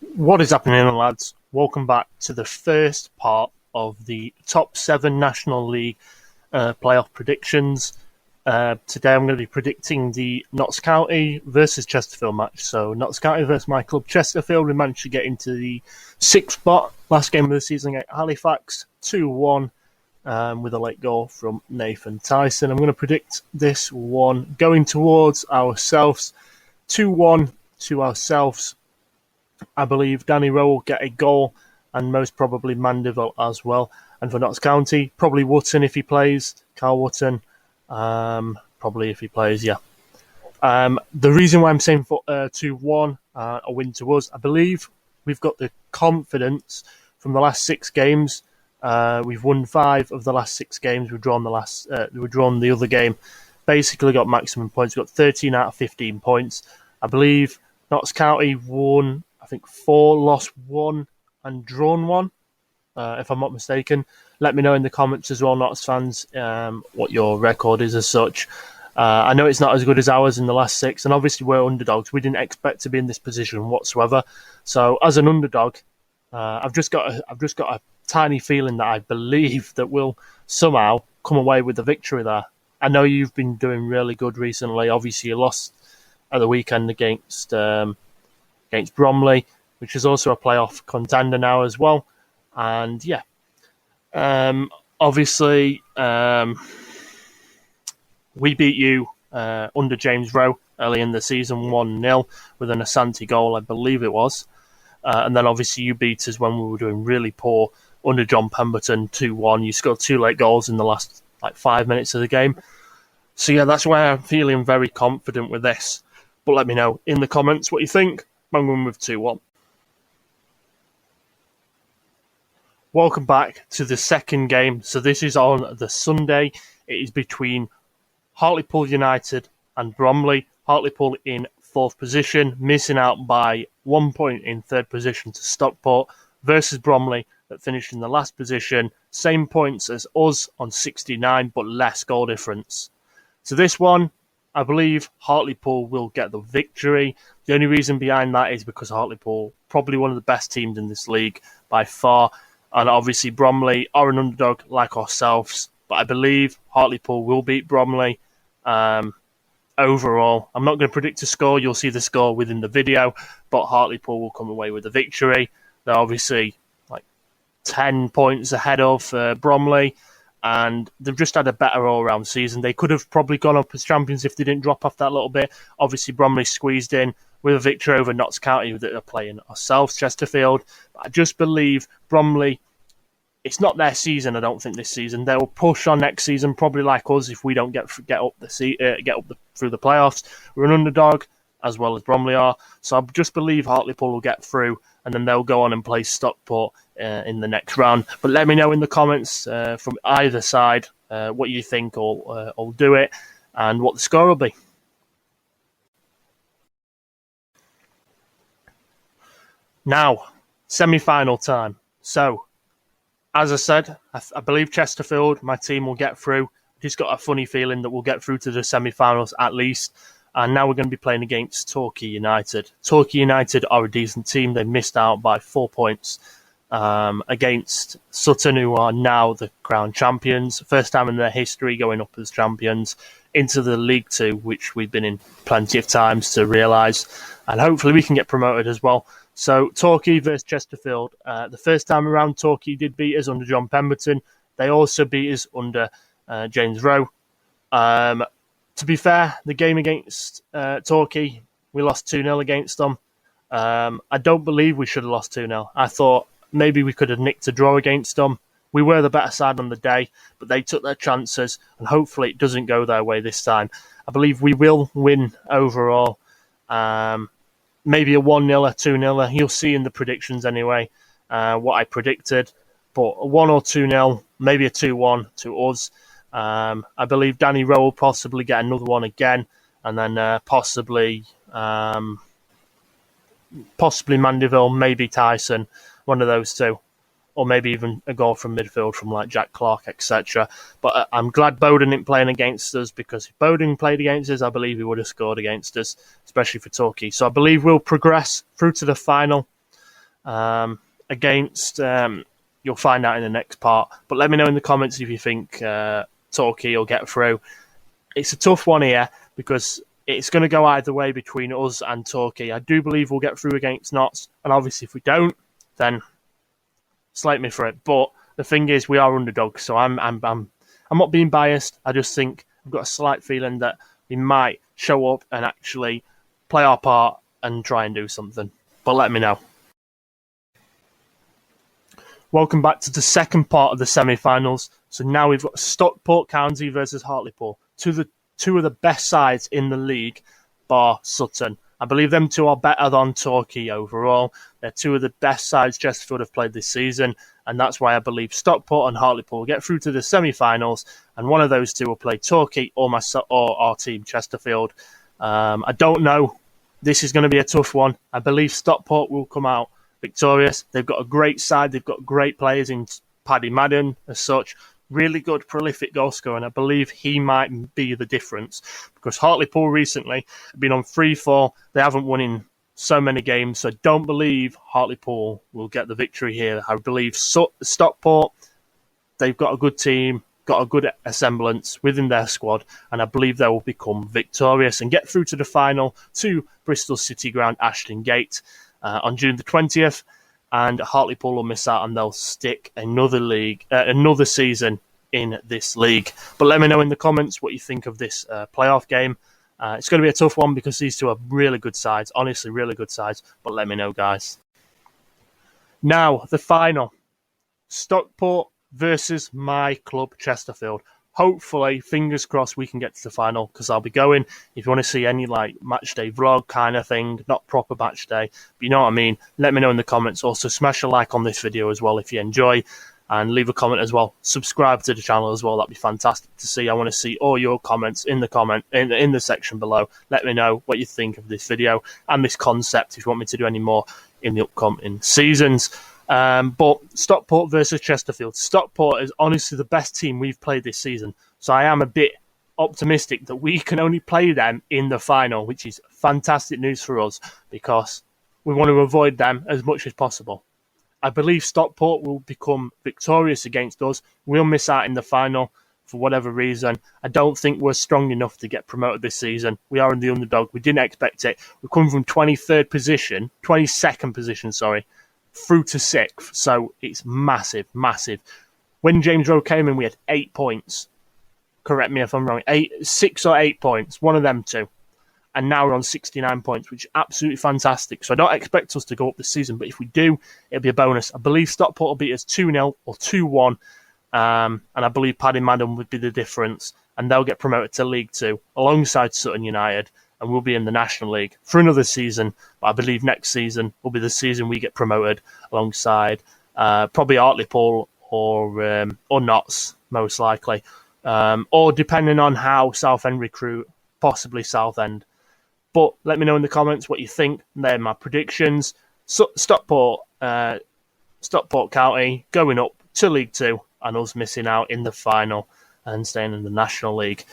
What is happening, lads? Welcome back to the first part of the top 7 National League playoff predictions. Today I'm going to be predicting the Notts County versus Chesterfield match. So Notts County versus my club Chesterfield. We managed to get into the 6th spot last game of the season at Halifax, 2-1 with a late goal from Nathan Tyson. I'm going to predict this one going towards ourselves, 2-1 to ourselves. I believe Danny Rowe will get a goal, and most probably Mandeville as well. And for Notts County, probably Wootton if he plays, Carl Wootton, probably if he plays, yeah. The reason why I'm saying for 2-1, a win to us, I believe we've got the confidence from the last 6 games. We've won 5 of the last 6 games. We've drawn the other game. Basically got maximum points. We've got 13 out of 15 points. I believe Notts County won, I think 4, lost 1 and drawn 1, if I'm not mistaken. Let me know in the comments as well, Notts fans, what your record is as such. I know it's not as good as ours in the last 6, and obviously we're underdogs. We didn't expect to be in this position whatsoever. So as an underdog, I've just got a tiny feeling that I believe that we'll somehow come away with the victory there. I know you've been doing really good recently. Obviously, you lost at the weekend against Bromley, which is also a playoff contender now as well. And yeah, obviously we beat you under James Rowe early in the season 1-0 with an Asante goal, I believe it was. And then obviously you beat us when we were doing really poor under John Pemberton 2-1. You scored 2 late goals in the last 5 minutes of the game. So yeah, that's why I'm feeling very confident with this. But let me know in the comments what you think. I'm going with 2-1. Welcome back to the second game. So this is on the Sunday. It is between Hartlepool United and Bromley. Hartlepool in 4th position, missing out by 1 point in 3rd position to Stockport, versus Bromley that finished in the last position. Same points as us on 69, but less goal difference. So this one, I believe Hartlepool will get the victory. The only reason behind that is because Hartlepool, probably one of the best teams in this league by far. And obviously Bromley are an underdog like ourselves. But I believe Hartlepool will beat Bromley overall. I'm not going to predict a score. You'll see the score within the video. But Hartlepool will come away with the victory. They're obviously 10 points ahead of Bromley. And they've just had a better all-round season. They could have probably gone up as champions if they didn't drop off that little bit. Obviously, Bromley squeezed in with a victory over Notts County that are playing ourselves, Chesterfield. I just believe Bromley, it's not their season, I don't think, this season. They'll push on next season, probably like us, if we don't get up through the playoffs. We're an underdog, as well as Bromley are. So I just believe Hartlepool will get through, and then they'll go on and play Stockport in the next round. But let me know in the comments from either side what you think or do it and what the score will be. Now, semi-final time. So, as I said, I believe Chesterfield, my team, will get through. Just got a funny feeling that we'll get through to the semi-finals at least. And now we're going to be playing against Torky United. Torky United are a decent team. They missed out by 4 points against Sutton, who are now the crown champions. First time in their history going up as champions into the League 2, which we've been in plenty of times to realise. And hopefully we can get promoted as well. So Torky versus Chesterfield. The first time around, Torky did beat us under John Pemberton. They also beat us under James Rowe. To be fair, the game against Torquay, we lost 2-0 against them. I don't believe we should have lost 2-0. I thought maybe we could have nicked a draw against them. We were the better side on the day, but they took their chances, and hopefully it doesn't go their way this time. I believe we will win overall. Maybe a 1-0, a 2-0. You'll see in the predictions anyway what I predicted. But a 1 or 2-0, maybe a 2-1 to us. I believe Danny Rowe will possibly get another one again, and then possibly Mandeville, maybe Tyson, one of those two, or maybe even a goal from midfield from like Jack Clark, etc. But I'm glad Bowden ain't playing against us, because if Bowden played against us, I believe he would have scored against us, especially for Torky. So I believe we'll progress through to the final. against. You'll find out in the next part. But let me know in the comments if you think Torky will get through. It's a tough one here because it's going to go either way between us and Torky. I do believe we'll get through against Notts, and obviously if we don't, then slate me for it. But the thing is, we are underdogs, so I'm not being biased. I just think I've got a slight feeling that we might show up and actually play our part and try and do something. But let me know. Welcome back to the second part of the semi-finals. So now we've got Stockport County versus Hartlepool. Two of the best sides in the league, bar Sutton. I believe them two are better than Torky overall. They're two of the best sides Chesterfield have played this season, and that's why I believe Stockport and Hartlepool will get through to the semi-finals, and one of those two will play Torky or our team, Chesterfield. I don't know. This is going to be a tough one. I believe Stockport will come out victorious. They've got a great side. They've got great players in Paddy Madden as such. Really good, prolific goal scorer, and I believe he might be the difference because Hartlepool recently have been on 3-4. They haven't won in so many games, so I don't believe Hartlepool will get the victory here. I believe Stockport, they've got a good team, got a good assemblance within their squad, and I believe they will become victorious and get through to the final to Bristol City Ground, Ashton Gate, on June the 20th, and Hartlepool will miss out and they'll stick another season in this league. But let me know in the comments what you think of this playoff game. It's going to be a tough one because these two are really good sides, honestly, really good sides. But let me know, guys. Now, the final. Stockport versus my club, Chesterfield. Hopefully, fingers crossed, we can get to the final because I'll be going. If you want to see any match day vlog kind of thing, not proper match day, but you know what I mean, let me know in the comments. Also, smash a like on this video as well if you enjoy, and leave a comment as well. Subscribe to the channel as well. That'd be fantastic to see. I want to see all your comments in the section below. Let me know what you think of this video and this concept if you want me to do any more in the upcoming seasons. But Stockport versus Chesterfield. Stockport is honestly the best team we've played this season. So I am a bit optimistic that we can only play them in the final, which is fantastic news for us because we want to avoid them as much as possible. I believe Stockport will become victorious against us. We'll miss out in the final for whatever reason. I don't think we're strong enough to get promoted this season. We are in the underdog. We didn't expect it. We're coming from 22nd position, through to 6th, so it's massive. When James Rowe came in, we had 8 points. Correct me if I'm wrong. 6 or 8 points, one of them two. And now we're on 69 points, which is absolutely fantastic. So I don't expect us to go up this season, but if we do, it'll be a bonus. I believe Stockport will beat us 2-0 or 2-1, and I believe Paddy Madden would be the difference, and they'll get promoted to League 2 alongside Sutton United, and we'll be in the National League for another season. But I believe next season will be the season we get promoted alongside probably Hartlepool or Notts, most likely. Or depending on how Southend recruit, possibly Southend. But let me know in the comments what you think. They're my predictions. Stockport County going up to League 2 and us missing out in the final and staying in the National League.